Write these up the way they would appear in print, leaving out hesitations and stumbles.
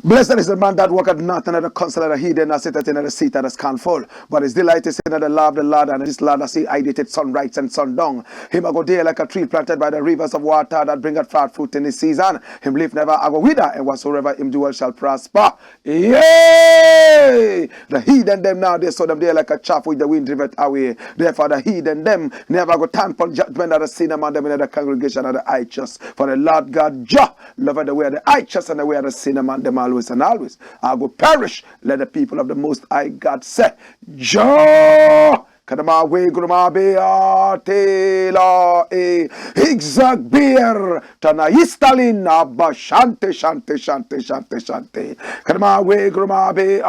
Blessed is the man that walketh not under the counsel of the heathen, nor sitteth in the seat that can fall. But his delight is in the law of the Lord, and his law does he hide it sunrise and sundown. Him a go there like a tree planted by the rivers of water that bringeth forth fruit in his season. Him leaf never a go wither, and whatsoever him do shall prosper. Yay! The heathen them now, they saw them there like a chaff with the wind driveth away. Therefore the heathen them never go tamper judgment of the sin among them in the congregation of the righteous. For the Lord God Jah loveth the way of the righteous and the way of the sin among them always and always. I will perish. Let the people of the Most High God say, Jah. Kadama we gruma bea tela e higzag beer tana istalin abba shante shante shante shante shante. Kadama we gruma bea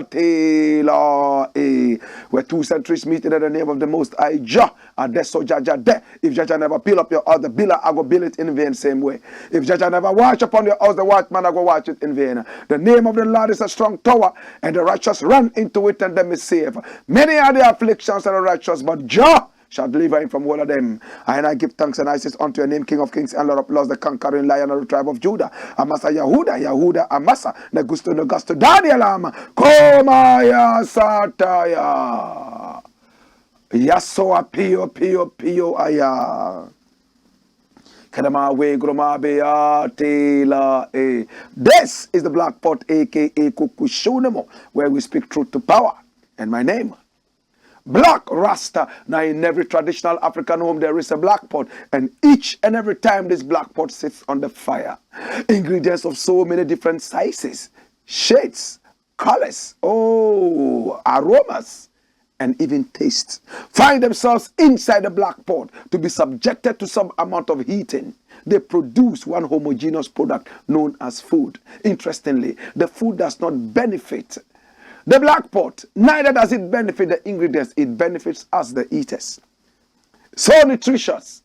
tela e. Where 2 centuries meet in the name of the Most High Jah. And that's so Jaja de. If Jaja never build up your house, the builder I go build it in vain same way. If Jaja never watch upon your house, the watchman I go watch it in vain. The name of the Lord is a strong tower, and the righteous run into it and them is safe. Many are the afflictions of the righteous, but Jah shall deliver him from all of them. And I give thanks and I say unto your name, King of kings and Lord of lords, the conquering Lion of the tribe of Judah. Amasa Yahuda, Yahuda, Amasa, Negusto, Negusto, Daniel, Komaya Sataya. Yaso Appiah, Appiah, Appiah, Aya. This is the Black Pot, aka Kukushunemo, where we speak truth to power. And my name, Blakk Rasta. Now in every traditional African home there is a black pot, and each and every time this black pot sits on the fire, ingredients of so many different sizes, shades, colors, aromas, and even tastes find themselves inside the black pot to be subjected to some amount of heating. They produce one homogeneous product known as food. Interestingly, the food does not benefit the black pot, neither does it benefit the ingredients. It benefits us, the eaters. So nutritious,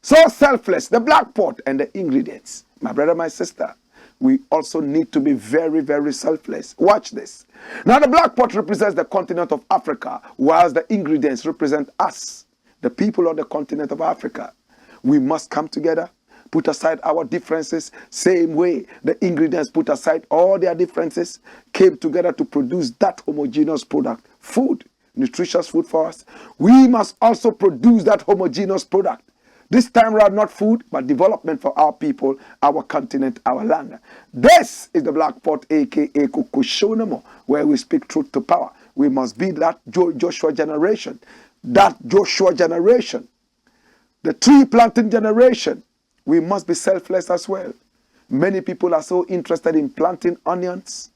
so selfless, the black pot and the ingredients. My brother, my sister, we also need to be very, very selfless. Watch this. Now the black pot represents the continent of Africa, whilst the ingredients represent us, the people of the continent of Africa. We must come together, put aside our differences, same way the ingredients put aside all their differences, came together to produce that homogeneous product, food, nutritious food for us. We must also produce that homogeneous product. This time around, not food, but development for our people, our continent, our land. This is the Black Pot, aka Kukushonamo, where we speak truth to power. We must be that Joshua generation, the tree planting generation. We must be selfless as well. Many people are so interested in planting onions,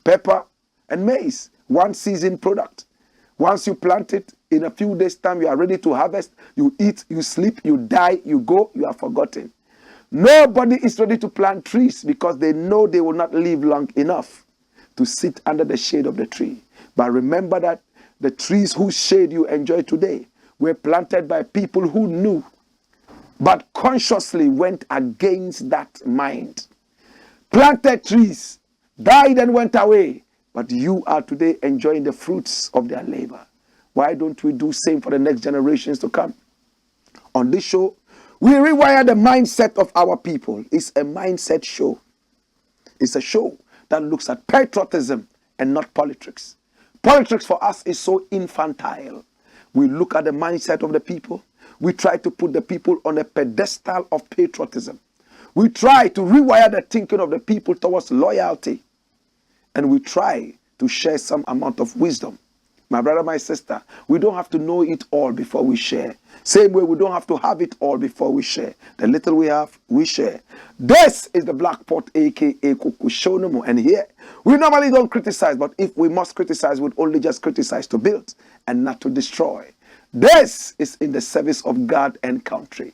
pepper, and maize, one season product. Once you plant it, in a few days' time, you are ready to harvest. You eat, you sleep, you die, you go, you are forgotten. Nobody is ready to plant trees because they know they will not live long enough to sit under the shade of the tree. But remember that the trees whose shade you enjoy today were planted by people who knew, but consciously went against that mind. Planted trees, died and went away. But you are today enjoying the fruits of their labor. Why don't we do same for the next generations to come? On this show, we rewire the mindset of our people. It's a mindset show. It's a show that looks at patriotism and not politics. Politics for us is so infantile. We look at the mindset of the people. We try to put the people on a pedestal of patriotism. We try to rewire the thinking of the people towards loyalty. And we try to share some amount of wisdom My brother, my sister, we don't have to know it all before we share. Same way, we don't have to have it all before we share. The little we have, we share. This is the Black Pot, aka Kukushonomo. And here, we normally don't criticize, but if we must criticize, we'd only just criticize to build and not to destroy. This is in the service of God and country.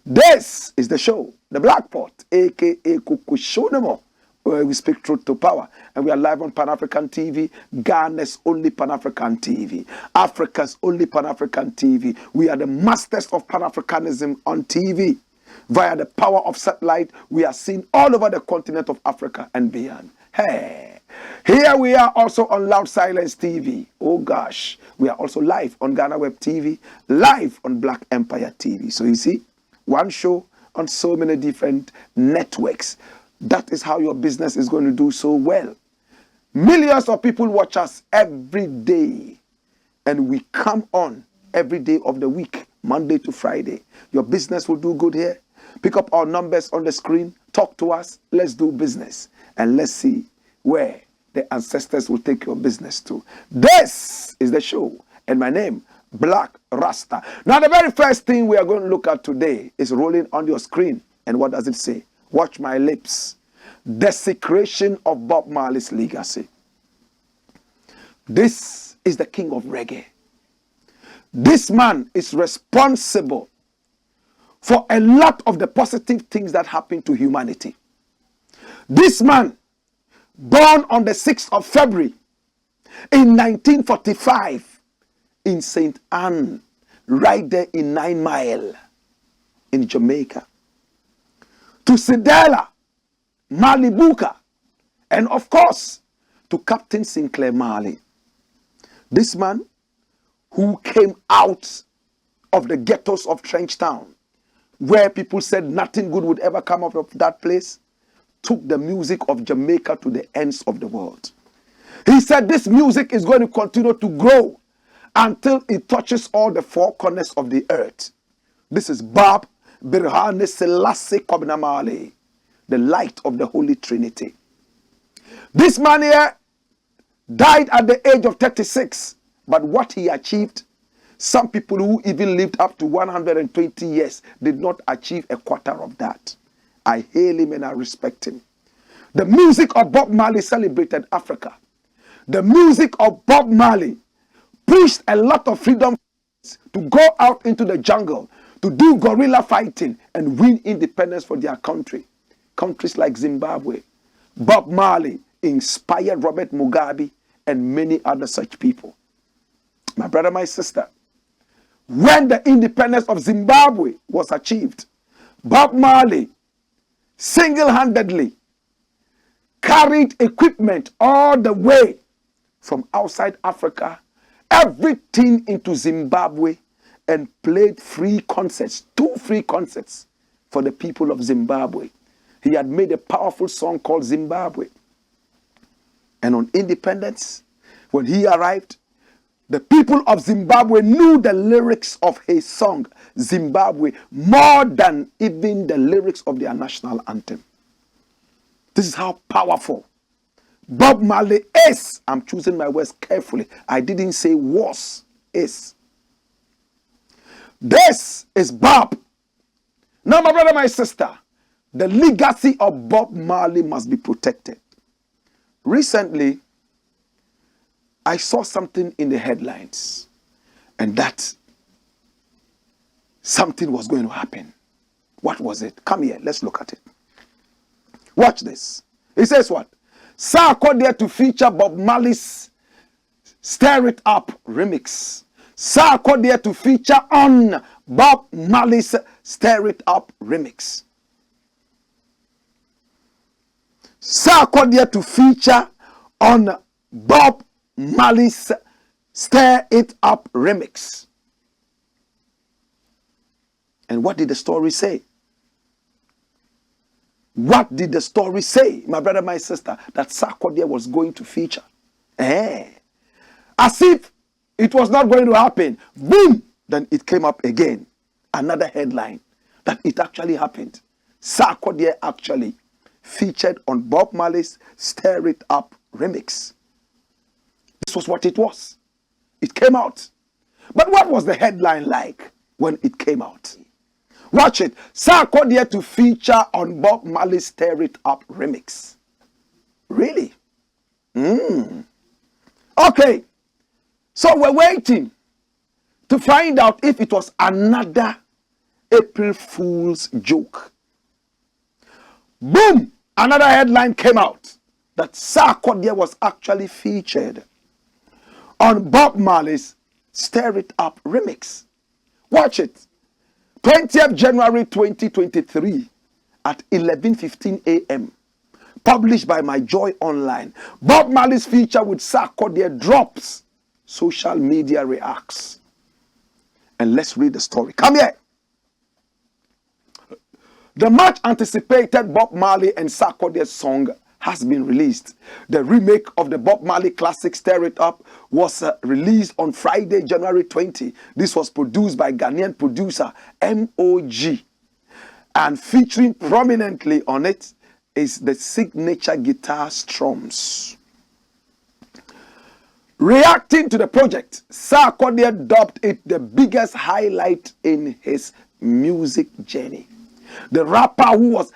This is the show, the Black Pot, aka Kukushonomo, where we speak truth to power. And we are live on Pan-African TV, Ghana's only Pan-African TV, Africa's only Pan-African TV. We are the masters of Pan-Africanism on TV. Via the power of satellite, we are seen all over the continent of Africa and beyond. Hey, here we are also on Loud Silence TV. Oh gosh, we are also live on Ghana Web TV, live on Black Empire TV. So you see, one show on so many different networks. That is how your business is going to do so well. Millions of people watch us every day. And we come on every day of the week, Monday to Friday. Your business will do good here. Pick up our numbers on the screen. Talk to us. Let's do business. And let's see where the ancestors will take your business to. This is the show. And my name, Blakk Rasta. Now, the very first thing we are going to look at today is rolling on your screen. And what does it say? Watch my lips. Desecration of Bob Marley's legacy. This is the king of reggae. This man is responsible for a lot of the positive things that happen to humanity. This man, born on the 6th of February in 1945 in St. Anne, right there in 9 Mile in Jamaica. To Sedela, Malibuka, and of course, to Captain Sinclair Marley. This man who came out of the ghettos of Trenchtown, where people said nothing good would ever come out of that place, took the music of Jamaica to the ends of the world. He said this music is going to continue to grow until it touches all the four corners of the earth. This is Bob Birhane Selassie Kobna Marley, the light of the Holy Trinity. This man here died at the age of 36, but what he achieved, some people who even lived up to 120 years did not achieve a quarter of that. I hail him and I respect him. The music of Bob Marley celebrated Africa. The music of Bob Marley pushed a lot of freedom to go out into the jungle, to do guerrilla fighting and win independence for their country. Countries like Zimbabwe. Bob Marley inspired Robert Mugabe and many other such people. My brother, my sister, when the independence of Zimbabwe was achieved, Bob Marley single-handedly carried equipment all the way from outside Africa, everything into Zimbabwe, and played free concerts, 2 free concerts for the people of Zimbabwe. He had made a powerful song called Zimbabwe. And on independence, when he arrived, the people of Zimbabwe knew the lyrics of his song, Zimbabwe, more than even the lyrics of their national anthem. This is how powerful Bob Marley is. I'm choosing my words carefully. I didn't say was, is. This is Bob. Now, my brother, my sister, the legacy of Bob Marley must be protected. Recently, I saw something in the headlines, and that something was going to happen. What was it? Come here, let's look at it. Watch this. It says what? Sarko there to feature Bob Marley's Stir It Up remix. Sarko there to feature on Bob Marley's Stir It Up remix. Sarko there to feature on Bob Marley's Stir It Up remix. And what did the story say? What did the story say, my brother, my sister, that Sarkodie was going to feature? As if it was not going to happen. Boom! Then it came up again. Another headline that it actually happened. Sarkodie actually featured on Bob Marley's Stir It Up remix. This was what it was. It came out. But what was the headline like when it came out? Watch it. Sarkodie to feature on Bob Marley's Stir It Up remix. Really? Okay. So we're waiting to find out if it was another April Fool's joke. Boom! Another headline came out that Sarkodie was actually featured on Bob Marley's Stir It Up remix. Watch it. 20th January 2023 at 11:15 a.m. Published by My Joy Online. Bob Marley's feature with Sarkodie drops. Social media reacts. And let's read the story. Come here. The much anticipated Bob Marley and Sarkodie song has been released. The remake of the Bob Marley classic Stir It Up was released on Friday, January 20. This was produced by Ghanaian producer AMOAH, and featuring prominently on it is the signature guitar strums. Reacting to the project, Sarkodie dubbed it the biggest highlight in his music journey. The rapper, who was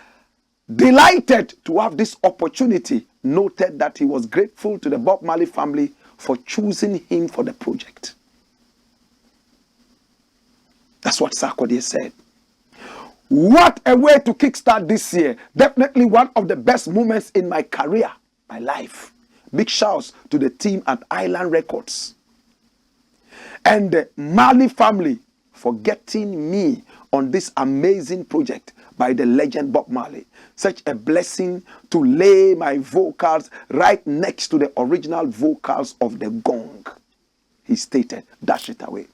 delighted to have this opportunity, noted that he was grateful to the Bob Marley family for choosing him for the project. That's what Sarkodie said. What a way to kickstart this year. Definitely one of the best moments in my career, my life. Big shouts to the team at Island Records and the Marley family for getting me on this amazing project by the legend Bob Marley. Such a blessing to lay my vocals right next to the original vocals of the gong. He stated, dash it away.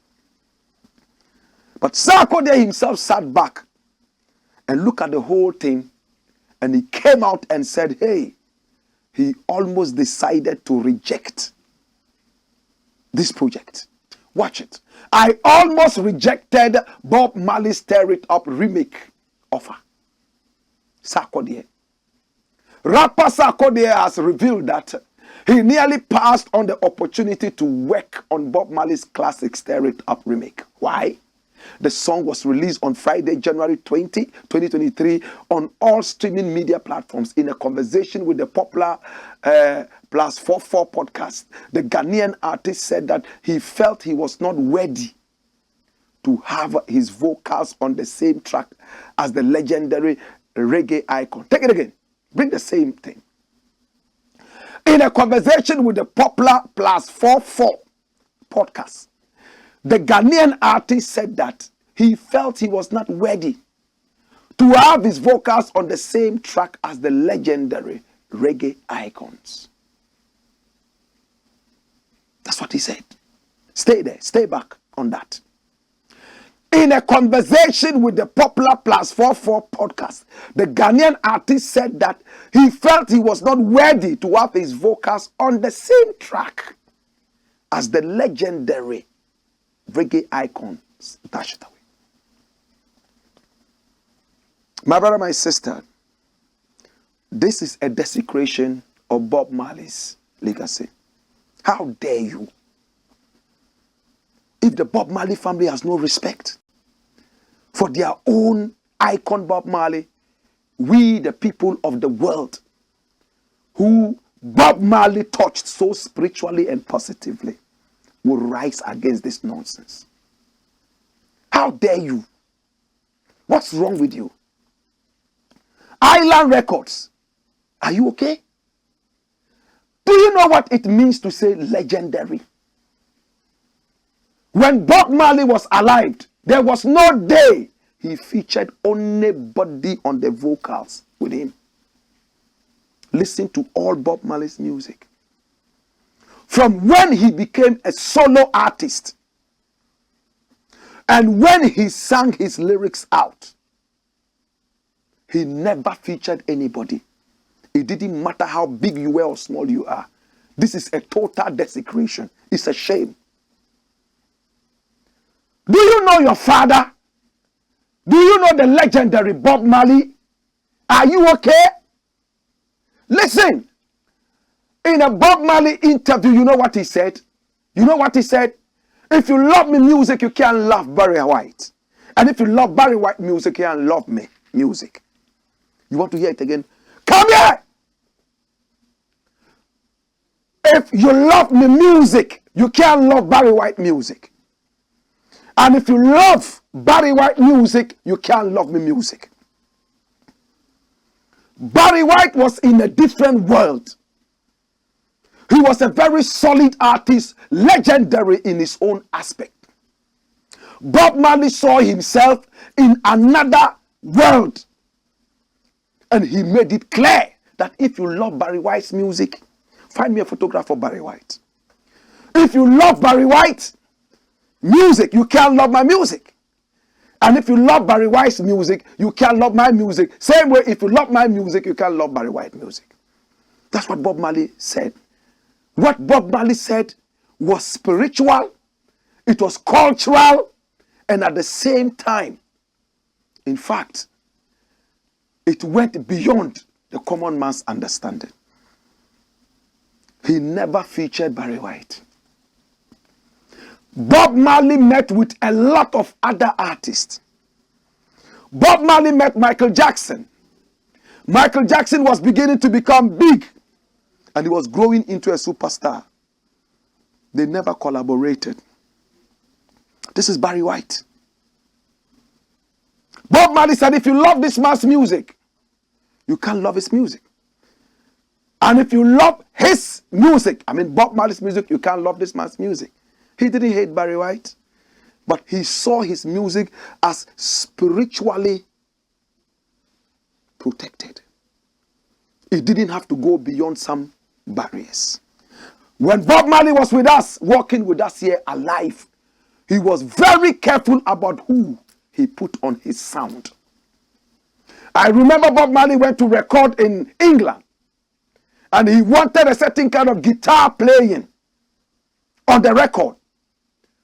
But Sarkodie himself sat back and looked at the whole thing, and he came out and said, hey, he almost decided to reject this project. Watch it. I almost rejected Bob Marley's Stir It Up remake offer. Sarkodie. Rapper Sarkodie has revealed that he nearly passed on the opportunity to work on Bob Marley's classic Stir It Up remake. Why? The song was released on Friday, January 20, 2023 on all streaming media platforms. In a conversation with the popular Plus 44 podcast, the Ghanaian artist said that he felt he was not ready to have his vocals on the same track as the legendary reggae icon. Take it again. Bring the same thing. In a conversation with the popular Plus 44 podcast, the Ghanaian artist said that he felt he was not ready to have his vocals on the same track as the legendary reggae icons. That's what he said. Stay there. Stay back on that. In a conversation with the popular Plus 44 podcast, the Ghanaian artist said that he felt he was not ready to have his vocals on the same track as the legendary reggae icons. Dash it away. My brother, my sister, this is a desecration of Bob Marley's legacy. How dare you? If the Bob Marley family has no respect for their own icon Bob Marley, we, the people of the world, who Bob Marley touched so spiritually and positively, will rise against this nonsense. How dare you? What's wrong with you? Island Records, are you okay? Do you know what it means to say legendary? When Bob Marley was alive, there was no day he featured anybody on the vocals with him. Listen to all Bob Marley's music. From when he became a solo artist and when he sang his lyrics out, he never featured anybody. It didn't matter how big you were or small you are. This is a total desecration. It's a shame. Do you know your father? Do you know the legendary Bob Marley? Are you okay? Listen. In a Bob Marley interview, you know what he said? You know what he said? If you love me music, you can't love Barry White. And if you love Barry White music, you can't love me music. You want to hear it again? Come here! If you love me music, you can't love Barry White music. And if you love Barry White music, you can't love me music. Barry White was in a different world. He was a very solid artist, legendary in his own aspect. Bob Marley saw himself in another world. And he made it clear that if you love Barry White's music, find me a photograph of Barry White. If you love Barry White music, you can't love my music. And if you love Barry White's music, you can't love my music. Same way, if you love my music, you can't love Barry White music. That's what Bob Marley said. What Bob Marley said was spiritual, it was cultural, and at the same time, in fact, it went beyond the common man's understanding. He never featured Barry White. Bob Marley met with a lot of other artists. Bob Marley met Michael Jackson. Michael Jackson was beginning to become big, and he was growing into a superstar. They never collaborated. This is Barry White. Bob Marley said, if you love this man's music, you can't love his music. And if you love his music, I mean Bob Marley's music, you can't love this man's music. He didn't hate Barry White, but he saw his music as spiritually protected. It didn't have to go beyond some barriers. When Bob Marley was with us, walking with us here alive, he was very careful about who he put on his sound. I remember Bob Marley went to record in England, and he wanted a certain kind of guitar playing on the record.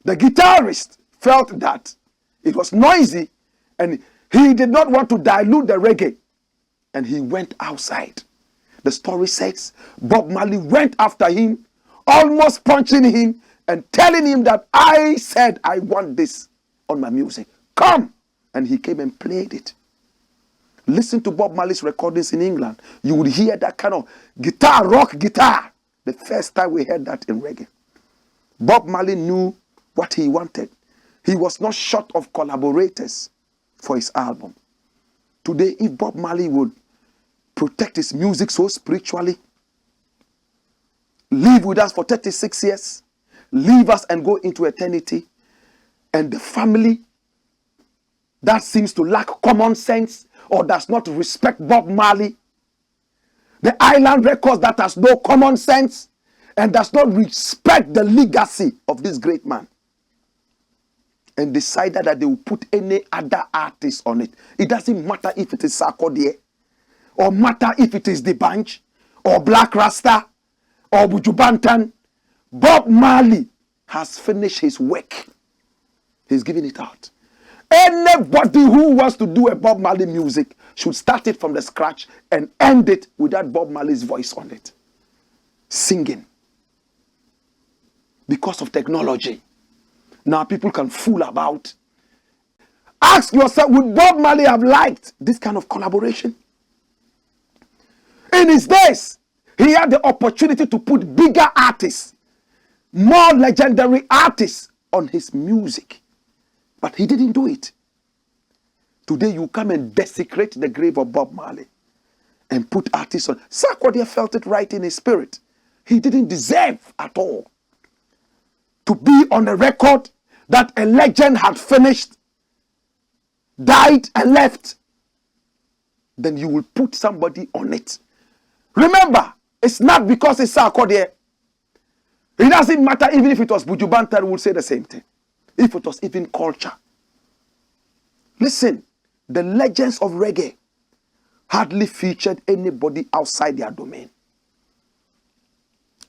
The guitarist felt that it was noisy, and he did not want to dilute the reggae, and he went outside. The story says Bob Marley went after him, almost punching him and telling him that I said I want this on my music. Come! And he came and played it. Listen to Bob Marley's recordings in England. You would hear that kind of guitar, rock guitar. The first time we heard that in reggae. Bob Marley knew what he wanted. He was not short of collaborators for his album. Today, if Bob Marley would protect his music so spiritually, live with us for 36 years, leave us and go into eternity, and the family that seems to lack common sense or does not respect Bob Marley, the Island Records that has no common sense and does not respect the legacy of this great man, and decided that they will put any other artist on it. It doesn't matter if it is Sarkodie, or matter if it is the Bunch, or Blakk Rasta, or Buju Banton. Bob Marley has finished his work. He's giving it out. Anybody who wants to do a Bob Marley music should start it from the scratch and end it without Bob Marley's voice on it. Singing. Because of technology. Now people can fool about. Ask yourself, would Bob Marley have liked this kind of collaboration? In his days, he had the opportunity to put bigger artists, more legendary artists on his music. But he didn't do it. Today you come and desecrate the grave of Bob Marley and put artists on. Sarkodie felt it right in his spirit. He didn't deserve at all to be on a record that a legend had finished, died and left. Then you will put somebody on it. Remember, it's not because it's Sarkodie. It doesn't matter even if it was Buju Banton, we would say the same thing. If it was even culture. Listen, the legends of reggae hardly featured anybody outside their domain.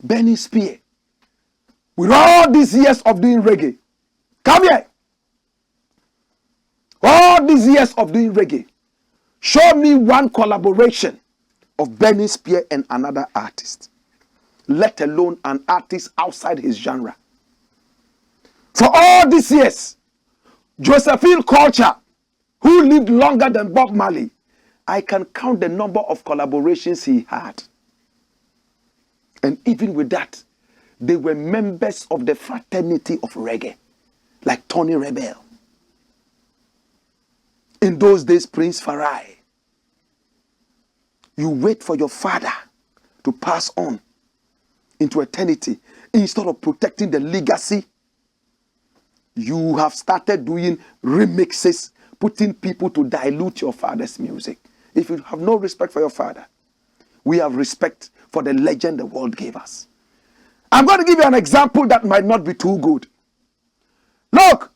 Benny Spear, with all these years of doing reggae, come here. All these years of doing reggae, show me one collaboration of Benny Spear and another artist, let alone an artist outside his genre. For all these years, Josephine Culture, who lived longer than Bob Marley, I can count the number of collaborations he had. And even with that, they were members of the fraternity of reggae, like Tony Rebel. In those days, Prince Farai, you wait for your father to pass on into eternity. Instead of protecting the legacy, you have started doing remixes, putting people to dilute your father's music. If you have no respect for your father, we have respect for the legend the world gave us. I'm going to give you an example that might not be too good. Look,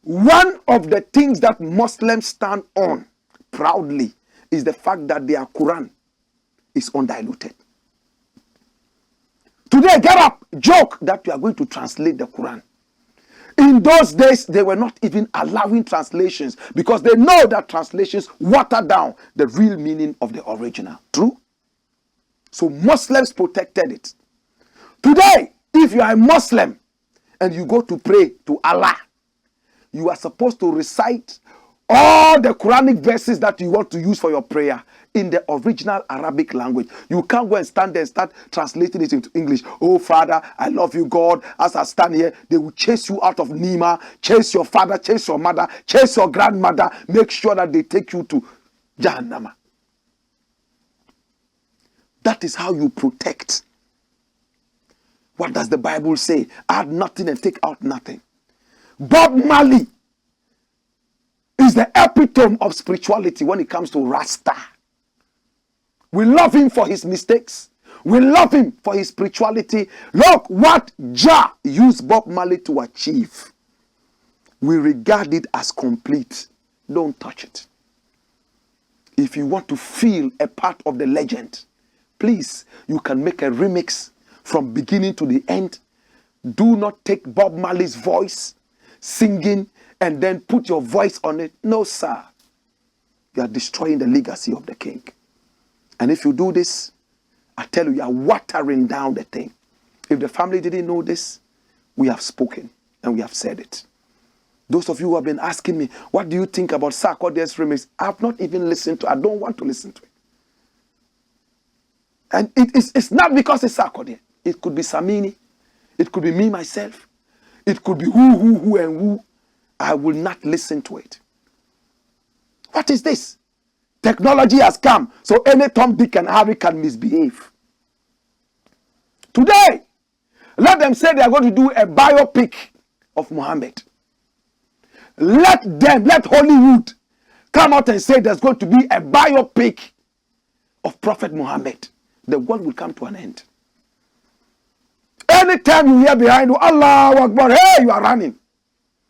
one of the things that Muslims stand on proudly is the fact that their Quran is undiluted. Today, get up, joke that you are going to translate the Quran. In those days, they were not even allowing translations because they know that translations water down the real meaning of the original. True? So Muslims protected it. Today, if you are a Muslim and you go to pray to Allah, you are supposed to recite all the Quranic verses that you want to use for your prayer in the original Arabic language. You can't go and stand there and start translating it into English. Oh, Father, I love you, God. As I stand here, they will chase you out of Nima, chase your father, chase your mother, chase your grandmother. Make sure that they take you to Jahannama. That is how you protect. What does the Bible say? Add nothing and take out nothing. Bob Marley is the epitome of spirituality when it comes to Rasta. We love him for his mistakes. We love him for his spirituality. Look what Jah used Bob Marley to achieve. We regard it as complete. Don't touch it. If you want to feel a part of the legend, please, you can make a remix from beginning to the end. Do not take Bob Marley's voice, singing, and then put your voice on it. No, sir. You are destroying the legacy of the king. And if you do this, I tell you, you are watering down the thing. If the family didn't know this, we have spoken and we have said it. Those of you who have been asking me, what do you think about Sarkodie's remix? I have not even listened to it. I don't want to listen to it. And it's not because it's Sarkodie. It could be Samini. It could be me, myself. It could be who, and who. I will not listen to it. What is this? Technology has come, so any Tom, Dick, and Harry can misbehave. Today, let them say they are going to do a biopic of Muhammad. Let Hollywood come out and say there's going to be a biopic of Prophet Muhammad. The world will come to an end. Anytime you hear behind you, Allahu Akbar, hey, you are running.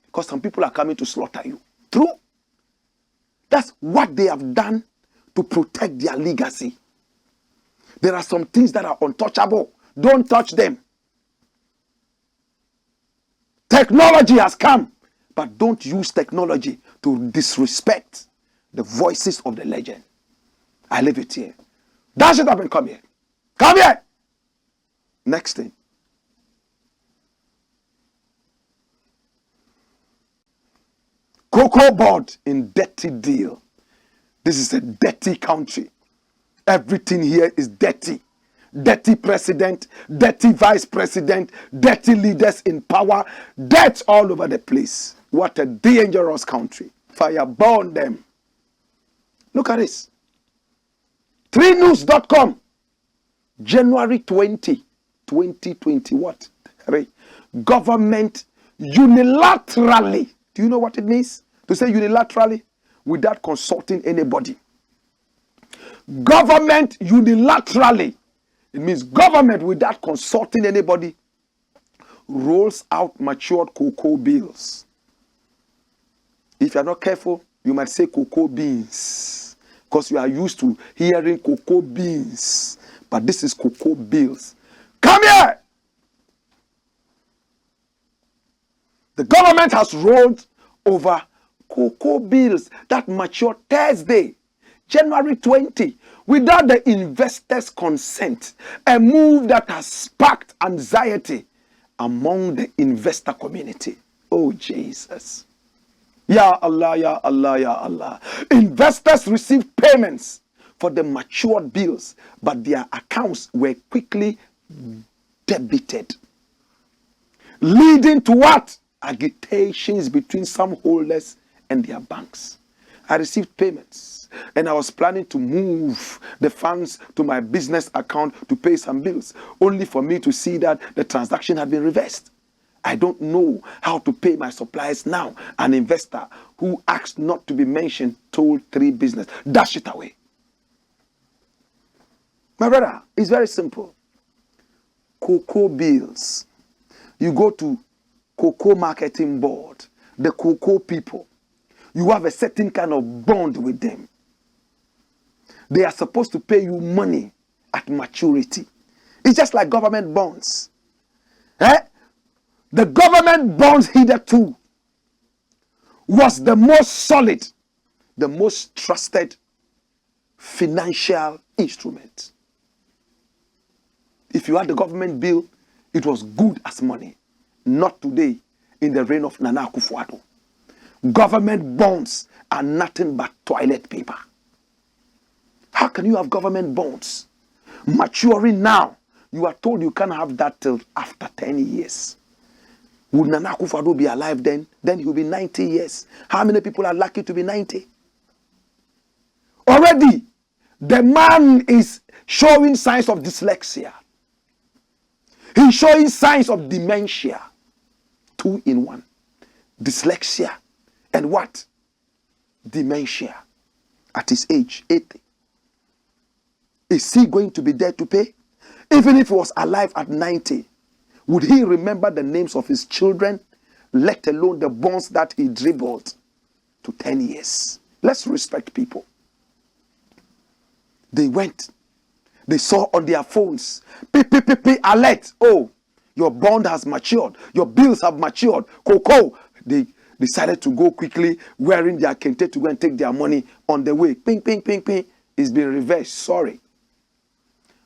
Because some people are coming to slaughter you. True? That's what they have done to protect their legacy. There are some things that are untouchable. Don't touch them. Technology has come, but don't use technology to disrespect the voices of the legend. I leave it here. Dash it up and come here. Come here. Next thing. Cocoa board in dirty deal. This is a dirty country. Everything here is dirty. Dirty president, dirty vice president, dirty leaders in power, dirt all over the place. What a dangerous country. Fire burn them. Look at this. 3news.com. January 20, 2020. What? Government unilaterally. Do you know what it means? To say unilaterally without consulting anybody. Government unilaterally. It means government without consulting anybody rolls out matured cocoa bills. If you are not careful, you might say cocoa beans. Because you are used to hearing cocoa beans. But this is cocoa bills. Come here! The government has rolled over cocoa bills that matured Thursday, January 20, without the investors' consent. A move that has sparked anxiety among the investor community. Oh, Jesus. Ya Allah, ya Allah, ya Allah. Investors received payments for the matured bills, but their accounts were quickly debited, leading to what? Agitations between some holders and their banks. I received payments and I was planning to move the funds to my business account to pay some bills, only for me to see that the transaction had been reversed. I don't know how to pay my suppliers now. An investor who asked not to be mentioned told 3 business, dash it away. My brother, it's very simple. Cocoa bills. You go to Cocoa Marketing Board, the cocoa people. You have a certain kind of bond with them. They are supposed to pay you money at maturity. It's just like government bonds. The government bonds hitherto was the most solid, the most trusted financial instrument. If you had the government bill, it was good as money. Not today in the reign of Nana Akufo-Addo. Government bonds are nothing but toilet paper. How can you have government bonds maturing now? You are told you can't have that till after 10 years. Would Nana Akufo-Addo be alive then? Then he'll be 90 years. How many people are lucky to be 90? Already, the man is showing signs of dyslexia. He's showing signs of dementia. 2 in 1. Dyslexia and what? Dementia. At his age, 80. Is he going to be there to pay? Even if he was alive at 90, would he remember the names of his children, let alone the bonds that he dribbled to 10 years? Let's respect people. They went. They saw on their phones, alert. Oh, your bond has matured. Your bills have matured. Cocoa. They decided to go quickly, wearing their kente to go and take their money on the way. Ping, ping, ping, ping. It's been reversed. Sorry.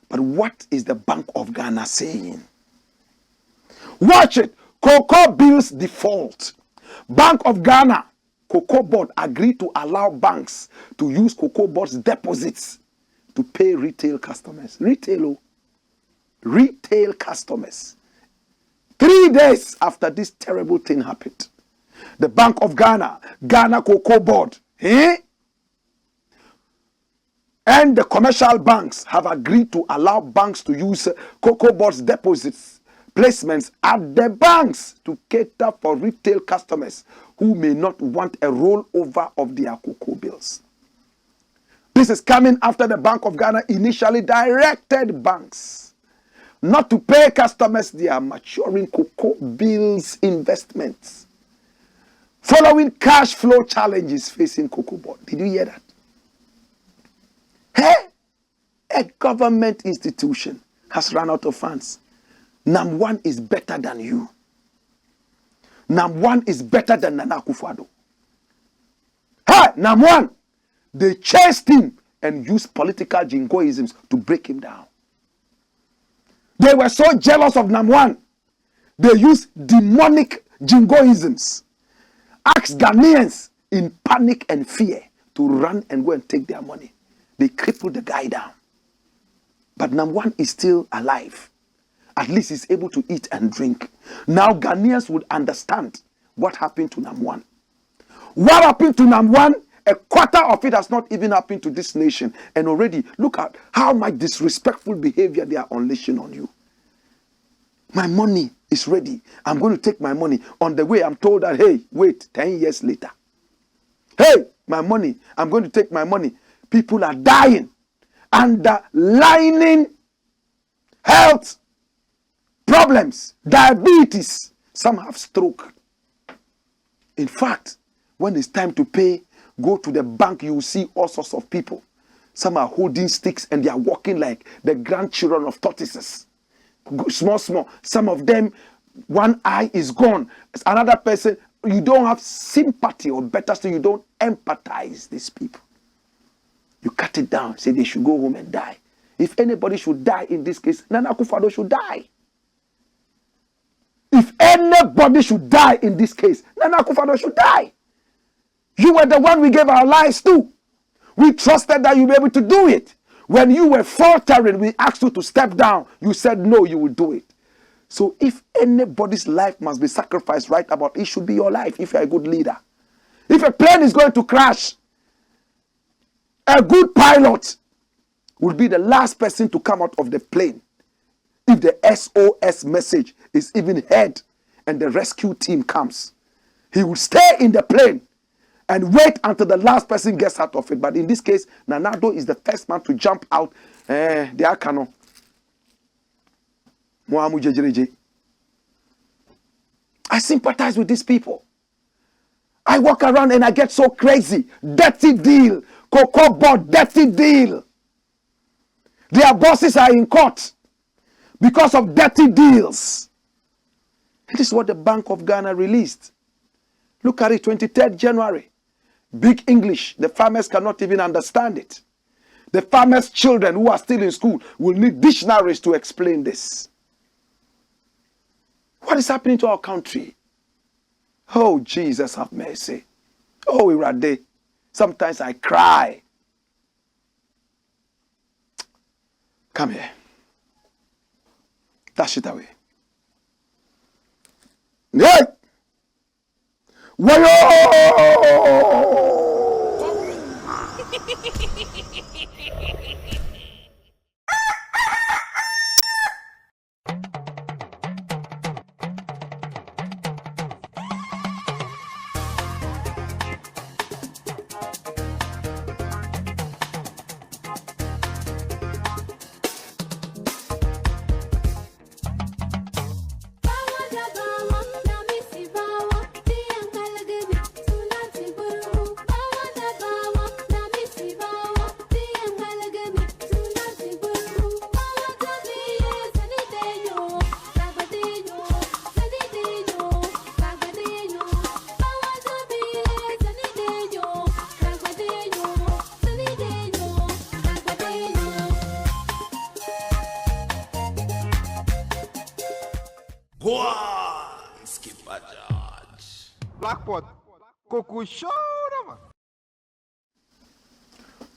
But what is the Bank of Ghana saying? Watch it. Cocoa bills default. Bank of Ghana, Cocoa Board agreed to allow banks to use Cocoa Board's deposits to pay retail customers. Retail customers. 3 days after this terrible thing happened, the Bank of Ghana, Ghana Cocoa Board, and the commercial banks have agreed to allow banks to use Cocoa Board's deposits, placements at the banks to cater for retail customers who may not want a rollover of their cocoa bills. This is coming after the Bank of Ghana initially directed banks not to pay customers their maturing cocoa bills investments, following cash flow challenges facing Cocoa Board. Did you hear that? Hey, a government institution has run out of funds. NAM1 is better than you. NAM1 is better than Nana Akufo-Addo. Hey, NAM1, they chased him and used political jingoisms to break him down. They were so jealous of NAM1, they used demonic jingoisms. Asked Ghanaians in panic and fear to run and go and take their money. They crippled the guy down. But NAM1 is still alive. At least he's able to eat and drink. Now Ghanaians would understand what happened to NAM1. What happened to NAM1? A quarter of it has not even happened to this nation. And already, look at how much disrespectful behavior they are unleashing on you. My money is ready. I'm going to take my money. On the way, I'm told that, hey, wait, 10 years later. Hey, my money, I'm going to take my money. People are dying. Underlining health problems, diabetes. Some have stroke. In fact, when it's time to pay, go to the bank, you will see all sorts of people. Some are holding sticks and they are walking like the grandchildren of tortoises. Small, small. Some of them, one eye is gone. Another person, you don't have sympathy, or better still, you don't empathize these people. You cut it down, say they should go home and die. If anybody should die in this case, Nana Akufo-Addo should die. If anybody should die in this case, Nana Akufo-Addo should die. You were the one we gave our lives to. We trusted that you'd be able to do it. When you were faltering, we asked you to step down. You said no, you will do it. So if anybody's life must be sacrificed right about, it should be your life if you're a good leader. If a plane is going to crash, a good pilot will be the last person to come out of the plane. If the SOS message is even heard and the rescue team comes, he will stay in the plane and wait until the last person gets out of it. But in this case, Nana Addo is the first man to jump out. The Akano. I sympathize with these people. I walk around and I get so crazy. Dirty deal. Cocoa board, dirty deal. Their bosses are in court because of dirty deals. This is what the Bank of Ghana released. Look at it, 23rd January. Big English. The farmers cannot even understand it. The farmers' children who are still in school will need dictionaries to explain this. What is happening to our country? Oh, Jesus, have mercy. Oh, Irade. Sometimes I cry. Come here. Dash it away. Hey! Wayo!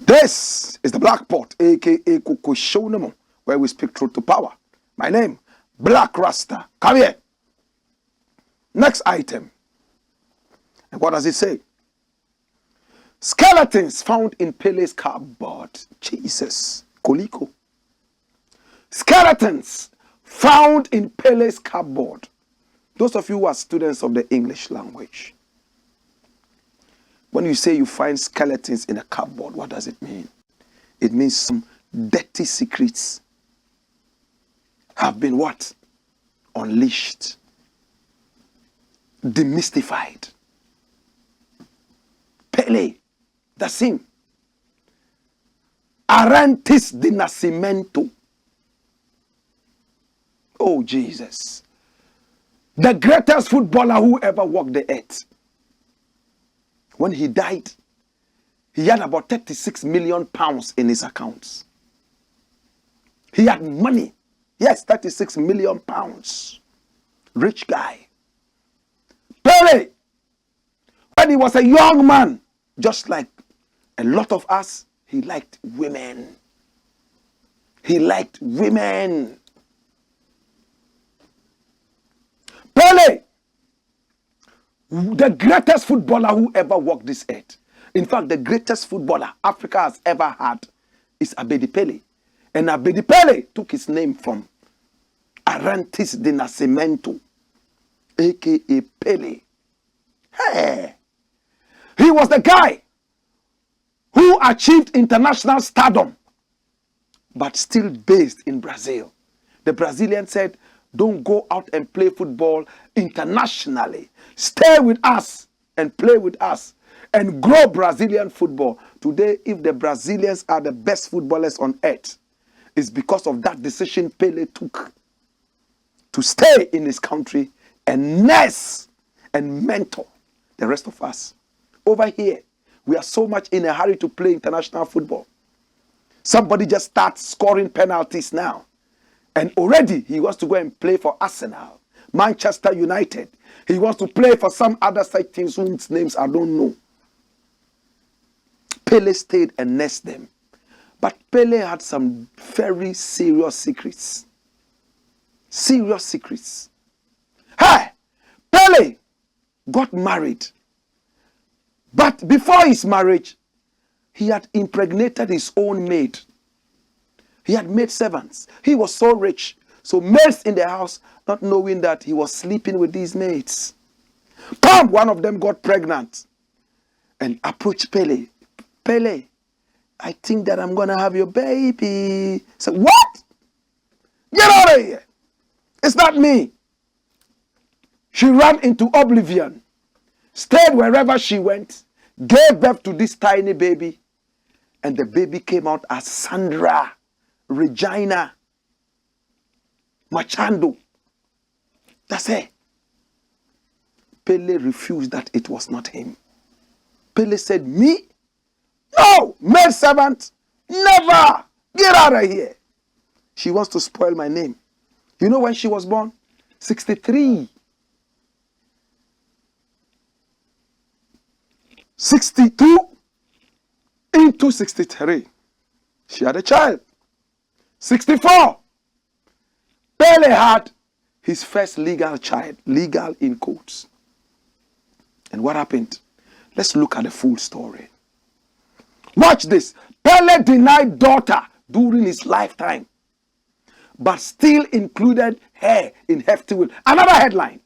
This is the Black Pot, aka Kokoshonamo, where we speak truth to power. My name, Blakk Rasta. Come here. Next item. And what does it say? Skeletons found in Pele'S cupboard. Jesus. Koliko. Skeletons found in Pele'S cupboard. Those of you who are students of the English language, when you say you find skeletons in a cupboard, what does it mean? It means some dirty secrets have been what? Unleashed. Demystified. Pele, that's him. Arantes de Nascimento. Oh, Jesus. The greatest footballer who ever walked the earth. When he died, he had about 36 million pounds in his accounts. He had money. Yes, 36 million pounds. Rich guy. Pele, when he was a young man, just like a lot of us, he liked women. He liked women. Pele, the greatest footballer who ever walked this earth. In fact, the greatest footballer Africa has ever had is Abedi Pele. And Abedi Pele took his name from Arantes de Nascimento, a.k.a. Pele. Hey! He was the guy who achieved international stardom, but still based in Brazil. The Brazilian said, don't go out and play football internationally. Stay with us and play with us and grow Brazilian football. Today, if the Brazilians are the best footballers on earth, it's because of that decision Pele took to stay in his country and nurse and mentor the rest of us. Over here, we are so much in a hurry to play international football. Somebody just starts scoring penalties now. And already he wants to go and play for Arsenal. Manchester United. He wants to play for some other such teams whose names I don't know. Pele stayed and nursed them. But Pele had some very serious secrets. Serious secrets. Hey! Pele got married. But before his marriage, he had impregnated his own maid. He had maid servants. He was so rich. So maids in the house, not knowing that he was sleeping with these maids. Bam! One of them got pregnant and approached Pele. Pele, I think that I'm going to have your baby. So what? Get out of here. It's not me. She ran into oblivion, stayed wherever she went, gave birth to this tiny baby, and the baby came out as Sandra Regina Machando. That's it. Pele refused that it was not him. Pele said, me? No, maid servant, never. Get out of here. She wants to spoil my name. You know when she was born? 63. 62 into 63. She had a child. 64. Pele had his first legal child. Legal in quotes. And what happened? Let's look at the full story. Watch this. Pele denied daughter during his lifetime, but still included her in hefty will. Another headline.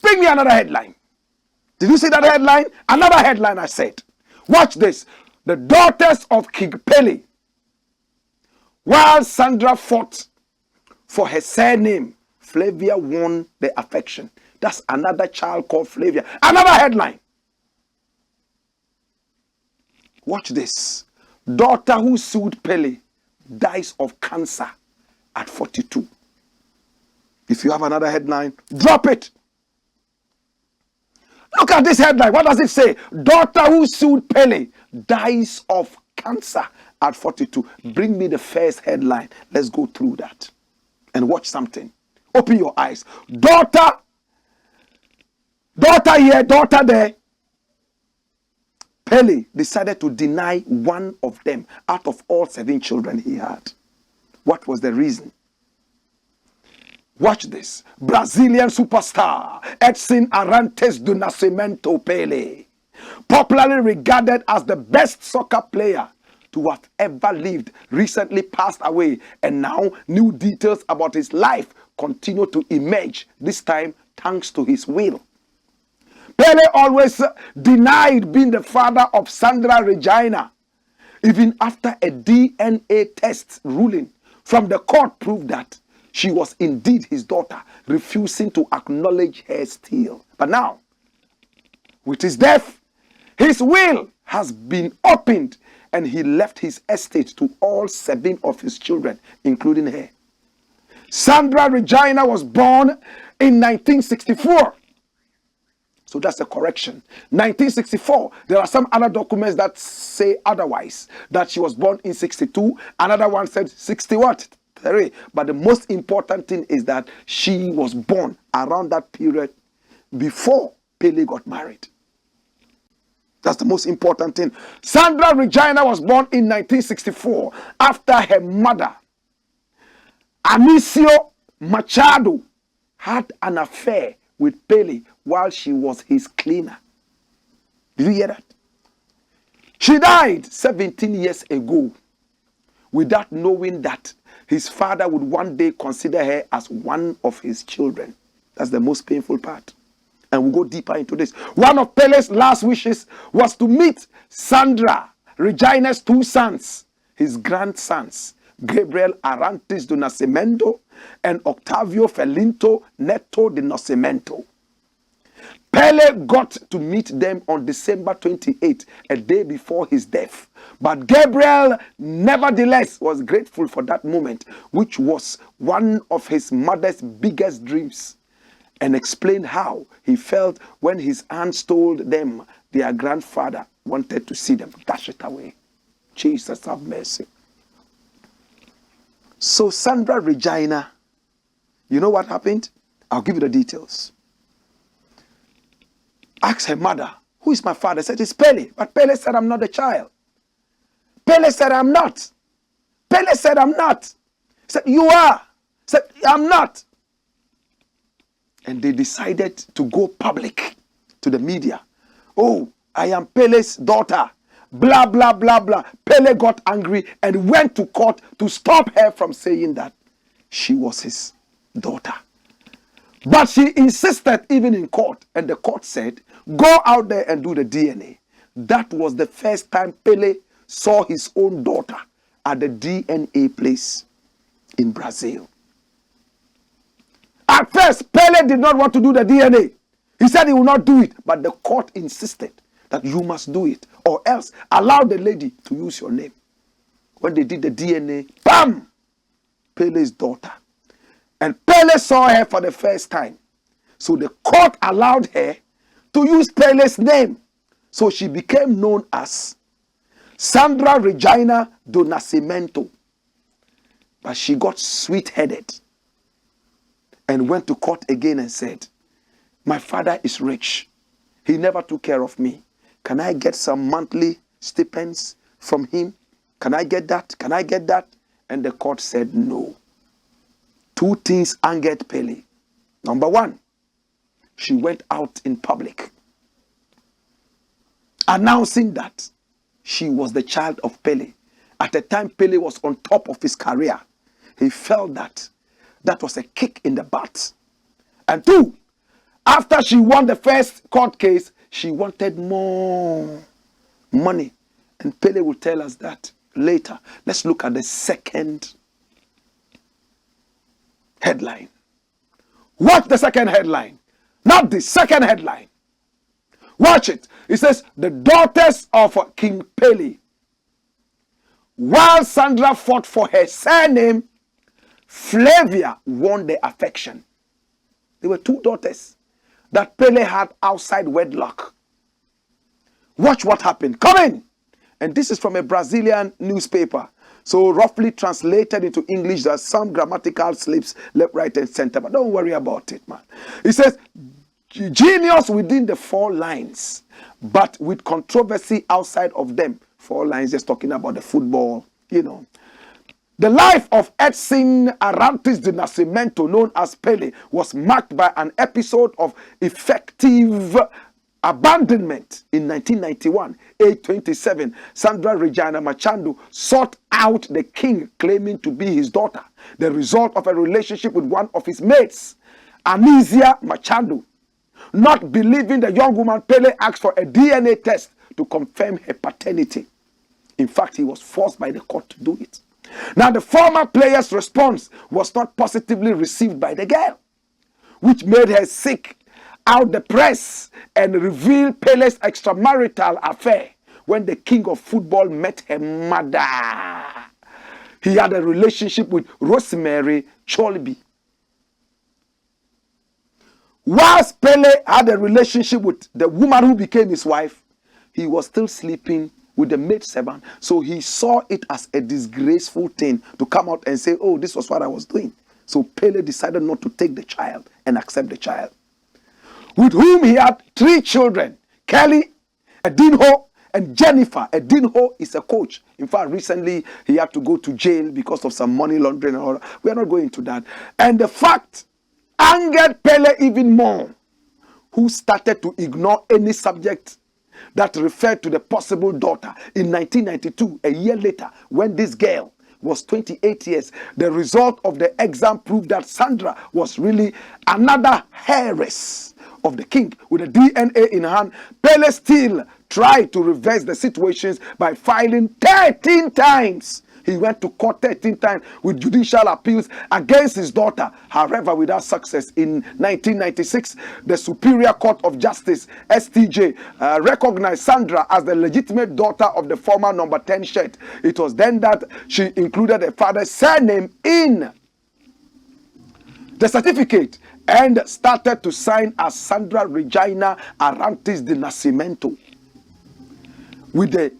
Bring me another headline. Did you see that headline? Another headline I said. Watch this. The daughters of King Pele. While Sandra fought for her surname, Flavia won the affection. That's another child called Flavia. Another headline. Watch this. Daughter who sued Pele dies of cancer at 42. If you have another headline, drop it. Look at this headline. What does it say? Daughter who sued Pele dies of cancer at 42. Bring me the first headline. Let's go through that and watch something. Open your eyes. Daughter here, daughter there. Pele decided to deny one of them out of all 7 children he had. What was the reason? Watch this. Brazilian superstar Edson Arantes do Nascimento Pele, popularly regarded as the best soccer player to have ever lived, recently passed away, and now new details about his life continue to emerge, this time thanks to his will. Pele always denied being the father of Sandra Regina, even after a DNA test ruling from the court proved that she was indeed his daughter, refusing to acknowledge her still. But now, with his death, his will has been opened and he left his estate to all 7 of his children, including her. Sandra Regina was born in 1964. So that's a correction. 1964. There are some other documents that say otherwise, that she was born in 62. Another one said 60 what? 3. But the most important thing is that she was born around that period before Pele got married. That's the most important thing. Sandra Regina was born in 1964 after her mother, Anicio Machado, had an affair with Pele while she was his cleaner. Did you hear that? She died 17 years ago without knowing that his father would one day consider her as one of his children. That's the most painful part. And we'll go deeper into this. One of Pele's last wishes was to meet Sandra Regina's 2 sons, his grandsons, Gabriel Arantes do Nascimento and Octavio Felinto Neto de Nascimento. Pele got to meet them on December 28, a day before his death. But Gabriel, nevertheless, was grateful for that moment, which was one of his mother's biggest dreams, and explained how he felt when his aunts told them their grandfather wanted to see them. Dash it away. Jesus have mercy. So Sandra Regina, you know what happened? I'll give you the details. Asked her mother, who is my father? Said, it's Pele. But Pele said, I'm not the child. Pele said, I'm not. Pele said, I'm not. Said, you are. Said, I'm not. And they decided to go public to the media. Oh, I am Pele's daughter. Blah, blah, blah, blah. Pele got angry and went to court to stop her from saying that she was his daughter. But she insisted even in court. And the court said, go out there and do the DNA. That was the first time Pele saw his own daughter at the DNA place in Brazil. At first, Pele did not want to do the DNA. He said he would not do it. But the court insisted that you must do it, or else allow the lady to use your name. When they did the DNA, bam! Pele's daughter. And Pele saw her for the first time. So the court allowed her to use Pele's name. So she became known as Sandra Regina do Nascimento. But she got sweet-headed and went to court again and said, my father is rich. He never took care of me. Can I get some monthly stipends from him? Can I get that? Can I get that? And the court said no. Two things angered Pele. Number one, she went out in public announcing that she was the child of Pele. At the time Pele was on top of his career, he felt that that was a kick in the butt. And two, after she won the first court case, she wanted more money. And Pele will tell us that later. Let's look at the second headline. Watch the second headline. Not the second headline. Watch it. It says, the daughters of King Pele. While Sandra fought for her surname, Flavia won their affection. There were two daughters that Pele had outside wedlock. Watch what happened. Come in. And this is from a Brazilian newspaper. So roughly translated into English, there are some grammatical slips left, right, and center. But don't worry about it, man. It says, genius within the four lines, but with controversy outside of them. Four lines just talking about the football, you know. The life of Edson Arantes de Nascimento, known as Pele, was marked by an episode of effective abandonment. In 1991, age 27, Sandra Regina Machado sought out the king, claiming to be his daughter, the result of a relationship with one of his mates, Anísia Machado. Not believing the young woman, Pele asked for a DNA test to confirm her paternity. In fact, he was forced by the court to do it. Now, the former player's response was not positively received by the girl, which made her seek out the press and reveal Pele's extramarital affair when the king of football met her mother. He had a relationship with Rosemary Cholby. Whilst Pele had a relationship with the woman who became his wife, he was still sleeping with the maidservant. So he saw it as a disgraceful thing to come out and say, oh, this was what I was doing. So Pele decided not to take the child and accept the child, with whom he had 3 children, Kelly, Edinho, and Jennifer. Edinho is a coach. In fact, recently he had to go to jail because of some money laundering and all that. We are not going into that. And the fact angered Pele even more, who started to ignore any subject that referred to the possible daughter. In 1992, a year later, when this girl was 28 years, the result of the exam proved that Sandra was really another heiress of the king. With the DNA in hand, Pele still tried to reverse the situations by filing 13 times. He went to court 13 times with judicial appeals against his daughter. However, without success. In 1996, the Superior Court of Justice, STJ, recognized Sandra as the legitimate daughter of the former number 10 Shet. It was then that she included her father's surname in the certificate and started to sign as Sandra Regina Arantes de Nascimento. With the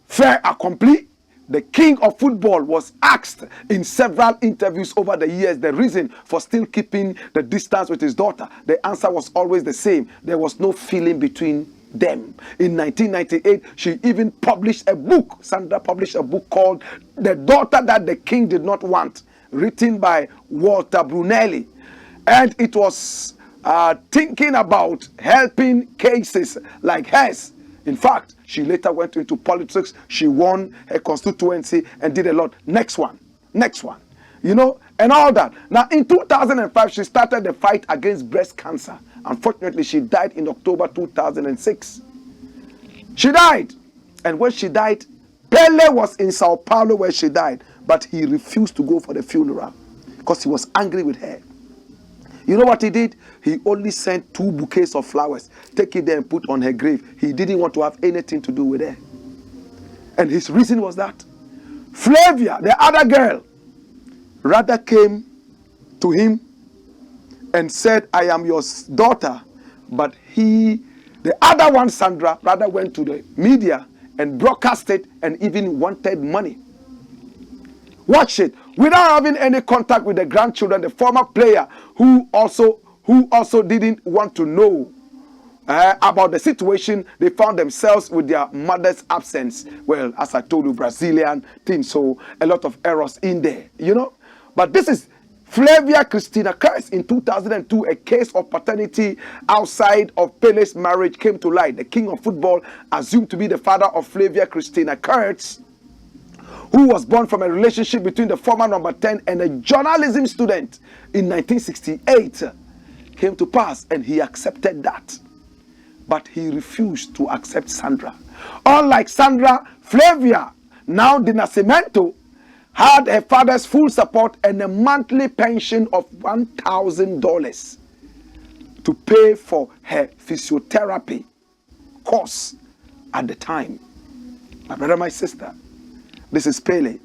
fait accompli, The king of football was asked in several interviews over the years the reason for still keeping the distance with his daughter. The answer was always the same. There was no feeling between them. In 1998, she even published a book. Sandra published a book called The Daughter That the King Did Not Want, written by Walter Brunelli. And it was thinking about helping cases like hers. In fact, she later went into politics. She won her constituency and did a lot. Next one. You know, and all that. Now, in 2005, she started the fight against breast cancer. Unfortunately, she died in October 2006. She died. And when she died, Pele was in Sao Paulo where she died. But he refused to go for the funeral because he was angry with her. You know what he did? He only sent 2 bouquets of flowers. Take it there and put on her grave. He didn't want to have anything to do with her. And his reason was that Flavia, the other girl, rather came to him and said, I am your daughter. But the other one, Sandra, rather went to the media and broadcast it and even wanted money. Watch it. Without having any contact with the grandchildren, the former player who also didn't want to know about the situation, they found themselves with their mother's absence. Well, as I told you, Brazilian thing, so a lot of errors in there, you know. But this is Flavia Cristina Kurtz. In 2002, a case of paternity outside of Pele's marriage came to light. The king of football, assumed to be the father of Flavia Cristina Kurtz, who was born from a relationship between the former number 10 and a journalism student in 1968, came to pass, and he accepted that. But he refused to accept Sandra. Unlike Sandra, Flavia, now de Nascimento, had her father's full support and a monthly pension of $1,000 to pay for her physiotherapy course at the time. My brother, my sister, this is Pele.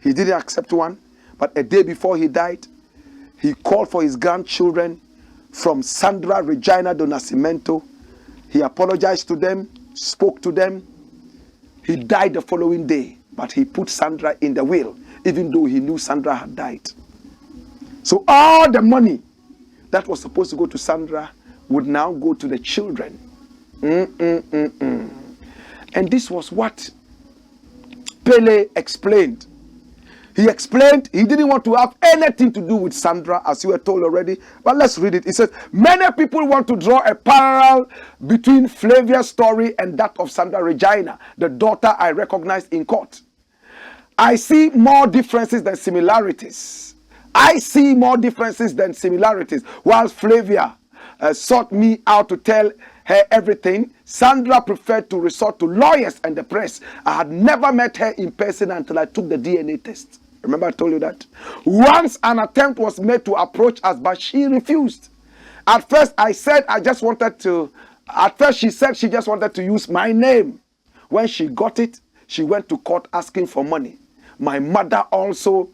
He didn't accept one, but a day before he died, he called for his grandchildren from Sandra Regina do Nascimento. He apologized to them, spoke to them. He died the following day, but he put Sandra in the will, even though he knew Sandra had died. So all the money that was supposed to go to Sandra would now go to the children. And this was what Pele explained. He explained he didn't want to have anything to do with Sandra, as you were told already. But let's read it. It says, many people want to draw a parallel between Flavia's story and that of Sandra Regina, the daughter I recognized in court. I see more differences than similarities. While Flavia sought me out to tell her everything, Sandra preferred to resort to lawyers and the press. I had never met her in person until I took the DNA test. Remember I told you that? Once an attempt was made to approach us, but she refused. At first she said she just wanted to use my name. When she got it, she went to court asking for money. My mother also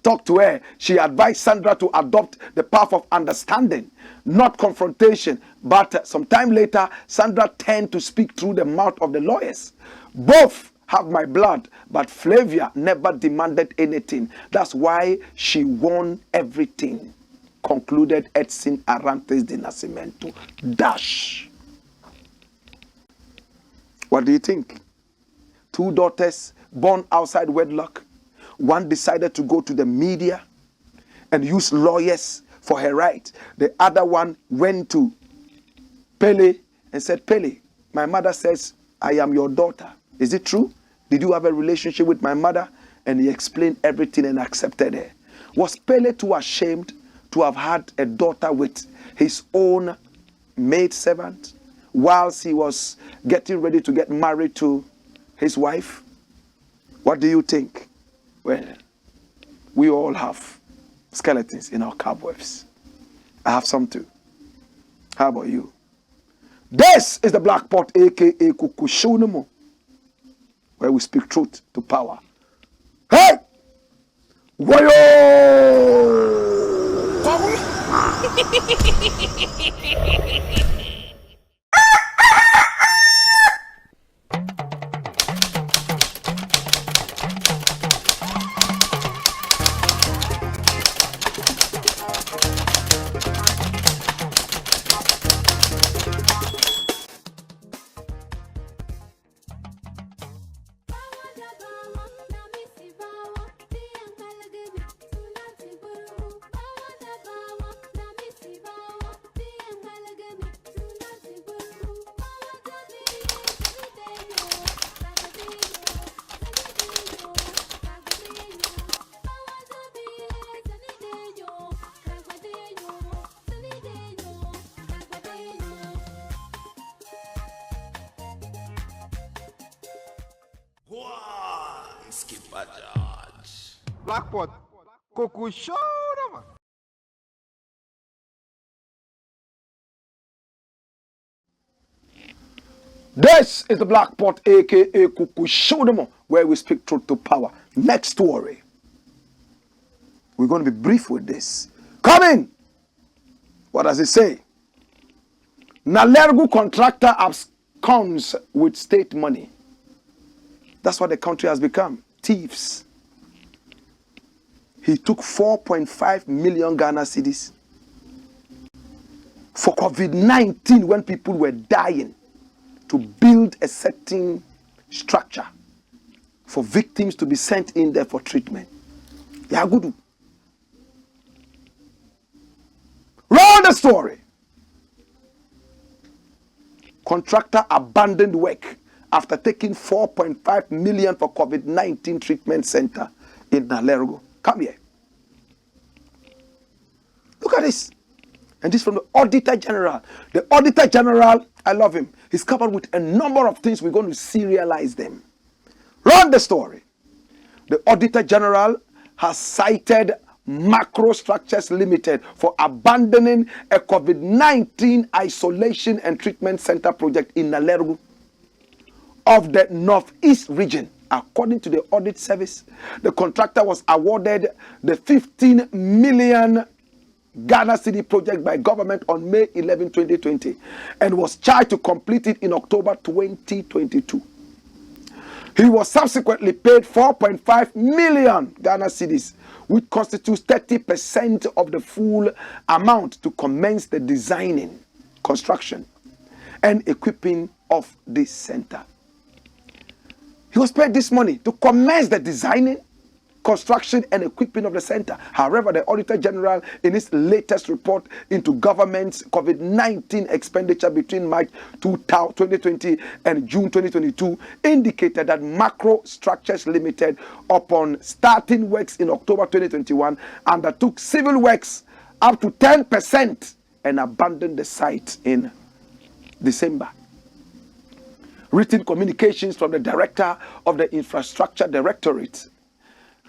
talked to her. She advised Sandra to adopt the path of understanding, not confrontation. But sometime later, Sandra turned to speak through the mouth of the lawyers. Both have my blood, but Flavia never demanded anything. That's why she won everything. Concluded Edson Arantes de Nascimento. Dash. What do you think? 2 daughters born outside wedlock. One decided to go to the media and use lawyers for her right. The other one went to Pele and said, Pele, my mother says I am your daughter. Is it true? Did you have a relationship with my mother? And he explained everything and accepted her. Was Pele too ashamed to have had a daughter with his own maidservant whilst he was getting ready to get married to his wife? What do you think? Well, we all have skeletons in our cobwebs. I have some too. How about you? This is the Black Pot, aka Kukushunimo, where we speak truth to power. Hey! Wayo! Blackpot. Coco show them. This is the Black Pot, aka Kuku Shodomo, where we speak truth to power. Next story. We're going to be brief with this. Come in. What does it say? NALERIGU contractor absconds with state money. That's what the country has become. Thieves. He took 4.5 million Ghana cedis for COVID-19 when people were dying to build a certain structure for victims to be sent in there for treatment. Yeah, good. Roll the story. Contractor abandoned work after taking 4.5 million for COVID-19 treatment center in NALERIGU. Come here. Look at this. And this from the Auditor General. The Auditor General, I love him. He's covered with a number of things. We're going to serialize them. Run the story. The Auditor General has cited Macro Structures Limited for abandoning a COVID-19 isolation and treatment center project in NALERIGU of the Northeast region. According to the audit service, the contractor was awarded the 15 million Ghana City project by government on May 11, 2020 and was charged to complete it in October 2022. He was subsequently paid 4.5 million Ghana cedis, which constitutes 30% of the full amount to commence the designing, construction, and equipping of this center. He was paid this money to commence the designing, construction, and equipping of the center. However, the Auditor General, in his latest report into government's COVID-19 expenditure between March 2020 and June 2022, indicated that Macro Structures Limited, upon starting works in October 2021, undertook civil works up to 10% and abandoned the site in December. Written communications from the Director of the Infrastructure Directorate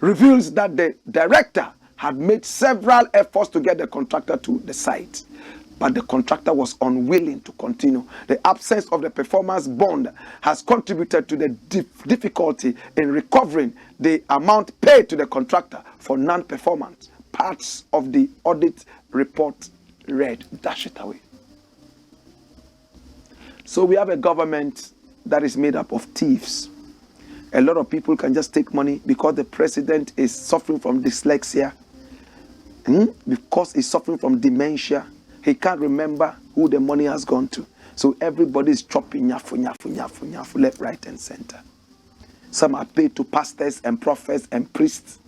reveals that the director had made several efforts to get the contractor to the site, but the contractor was unwilling to continue. The absence of the performance bond has contributed to the difficulty in recovering the amount paid to the contractor for non-performance. Parts of the audit report read. Dash it away. So we have a government that is made up of thieves. A lot of people can just take money because the president is suffering from dyslexia, because he's suffering from dementia. He can't remember who the money has gone to. So everybody is chopping nyafu, nyafu, nyafu, nyafu, left, right, and center. Some are paid to pastors and prophets and priests.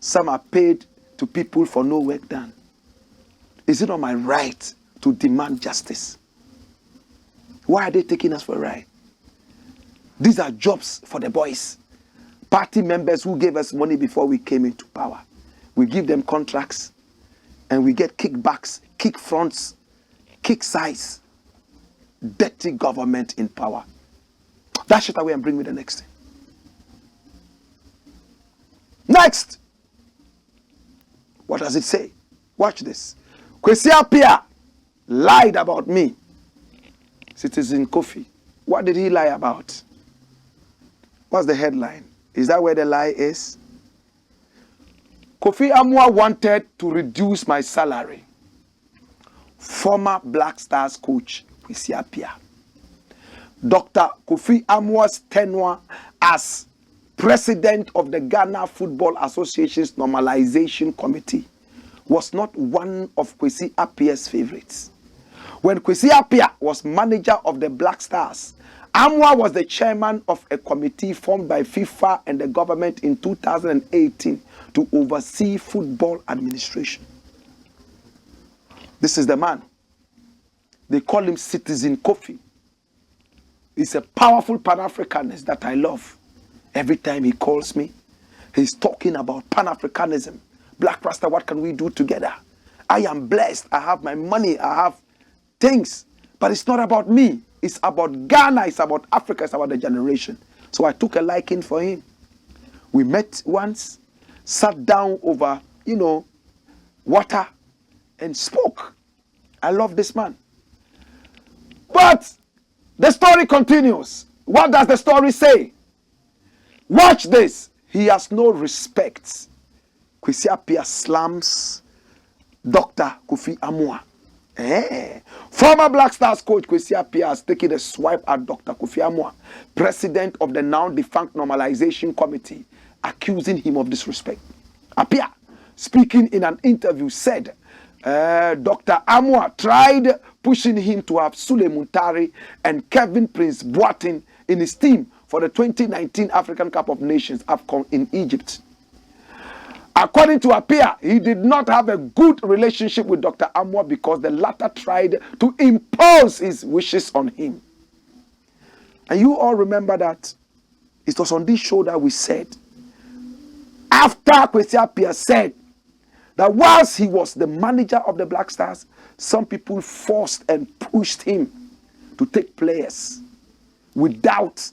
Some are paid to people for no work done. Is it not my right to demand justice? Why are they taking us for a ride? These are jobs for the boys. Party members who gave us money before we came into power. We give them contracts and we get kickbacks, kick fronts, kick sides. Dirty government in power. Dash it away and bring me the next thing. Next. What does it say? Watch this. Kwasi Appiah lied about me. Citizen Kofi. What did he lie about? What's the headline? Is that where the lie is? Kofi AMOAH wanted to reduce my salary. Former Black Stars coach Kwasi Appiah. Dr. Kofi AMOAH's tenure as president of the Ghana Football Association's Normalization Committee was not one of Kwasi Appiah's favorites. When Kwasi Appiah was manager of the Black Stars, AMOAH was the chairman of a committee formed by FIFA and the government in 2018 to oversee football administration. This is the man. They call him Citizen Kofi. He's a powerful Pan-Africanist that I love. Every time he calls me, he's talking about Pan-Africanism. Black Rasta, what can we do together? I am blessed. I have my money. I have things. But it's not about me. It's about Ghana. It's about Africa. It's about the generation. So I took a liking for him. We met once, sat down over, water, and spoke. I love this man. But the story continues. What does the story say? Watch this. He has no respect. Kwasi Appiah slams Dr. Kofi AMOAH. Former Black Stars coach Kwasi Appiah has taken a swipe at Dr. Kofi AMOAH, president of the now defunct Normalization Committee, accusing him of disrespect. Appiah, speaking in an interview, said Dr. AMOAH tried pushing him to have Sule Muntari and Kevin Prince Boateng in his team for the 2019 African Cup of Nations AFCON in Egypt. According to Appiah, he did not have a good relationship with Dr. AMOAH because the latter tried to impose his wishes on him. And you all remember that it was on this show that we said, after Kwasi Appiah said that whilst he was the manager of the Black Stars, some people forced and pushed him to take players without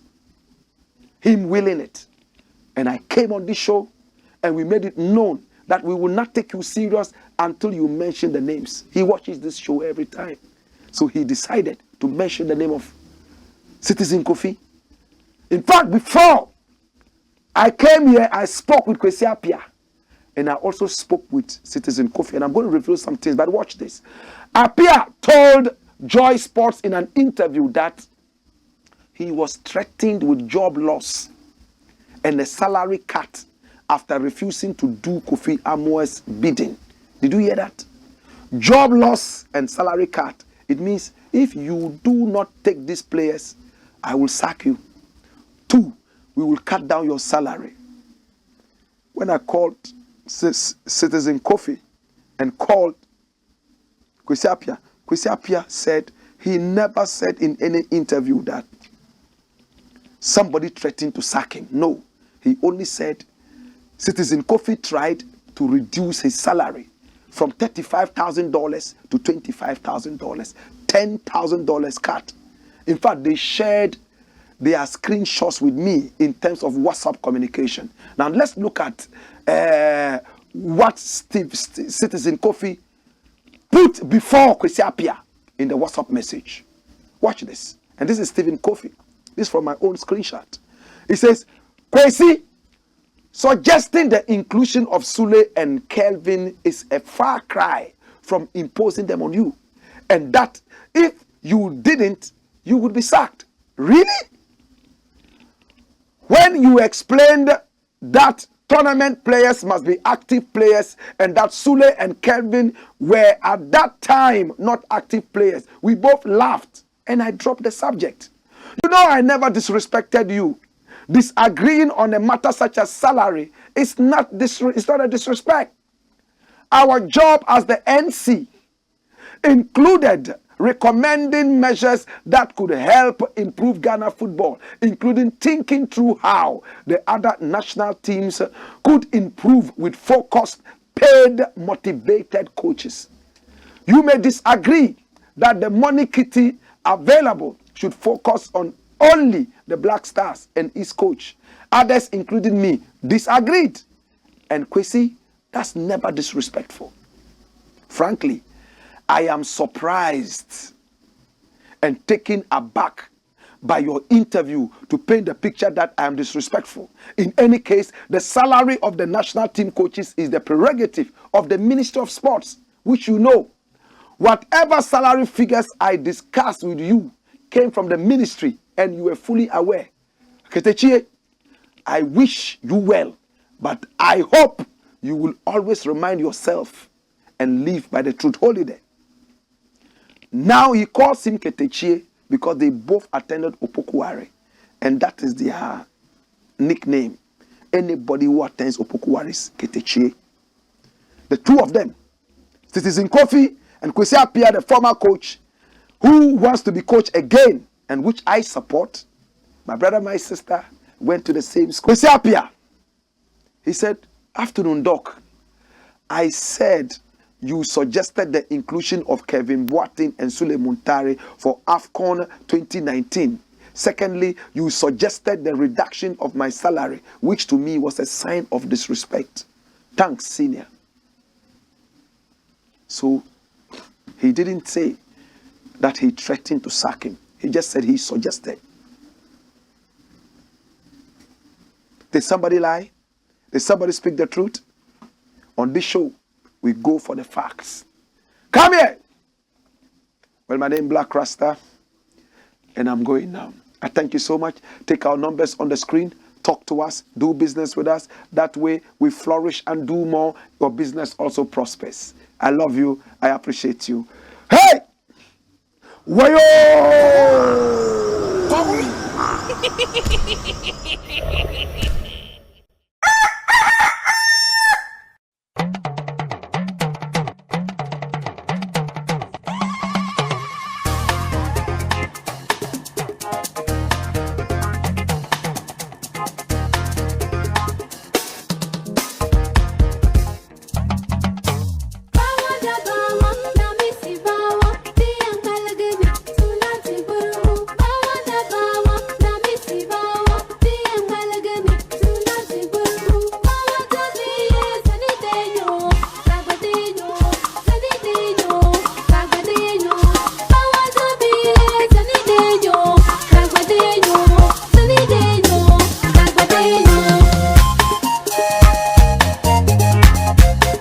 him willing it. And I came on this show and we made it known that we will not take you serious until you mention the names. He watches this show every time. So he decided to mention the name of Citizen Kofi. In fact, before I came here, I spoke with Kwasi Appiah. And I also spoke with Citizen Kofi. And I'm going to reveal some things, but watch this. Appiah told Joy Sports in an interview that he was threatened with job loss and a salary cut after refusing to do Kofi AMOAH's bidding. Did you hear that? Job loss and salary cut. It means if you do not take these players, I will sack you. 2, we will cut down your salary. When I called Citizen Kofi and called Kwasi Appiah said he never said in any interview that somebody threatened to sack him. No, he only said Citizen Kofi tried to reduce his salary from $35,000 to $25,000, $10,000 cut. In fact, they shared their screenshots with me in terms of WhatsApp communication. Now let's look at what Citizen Kofi put before Kwasi Appiah in the WhatsApp message. Watch this. And this is Stephen Kofi. This is from my own screenshot. He says, Kwasi, suggesting the inclusion of Sule and Kelvin is a far cry from imposing them on you. And that if you didn't, you would be sacked. Really? When you explained that tournament players must be active players and that Sule and Kelvin were at that time not active players, we both laughed and I dropped the subject. You know, I never disrespected you. Disagreeing on a matter such as salary is not a disrespect. Our job as the NC included recommending measures that could help improve Ghana football, including thinking through how the other national teams could improve with focused, paid, motivated coaches. You may disagree that the money kitty available should focus on only the Black Stars and his coach. Others, including me, disagreed. And Kwasi, that's never disrespectful. Frankly, I am surprised and taken aback by your interview to paint the picture that I am disrespectful. In any case, the salary of the national team coaches is the prerogative of the Ministry of Sports, which you know. Whatever salary figures I discussed with you came from the ministry and you were fully aware. Ketechie, I wish you well, but I hope you will always remind yourself and live by the truth. Hold it there. Now he calls him Ketechie because they both attended Opokuware, and that is their nickname. Anybody who attends Opokuware is Ketechie. The two of them, Citizen Kofi and Kwasi Appiah, the former coach, who wants to be coach again, and which I support. My brother, my sister went to the same school. Kwasi Appiah, he said, afternoon, doc. I said you suggested the inclusion of Kevin Boateng and Sule Muntari for AFCON 2019. Secondly, you suggested the reduction of my salary, which to me was a sign of disrespect. Thanks, senior. So he didn't say that he threatened to sack him. He just said he suggested. Did somebody lie? Did somebody speak the truth? On this show, we go for the facts. Come here. Well, my name is Blakk Rasta, and I'm going now. I thank you so much. Take our numbers on the screen. Talk to us. Do business with us. That way, we flourish and do more. Your business also prospers. I love you. I appreciate you. Hey! Wayo!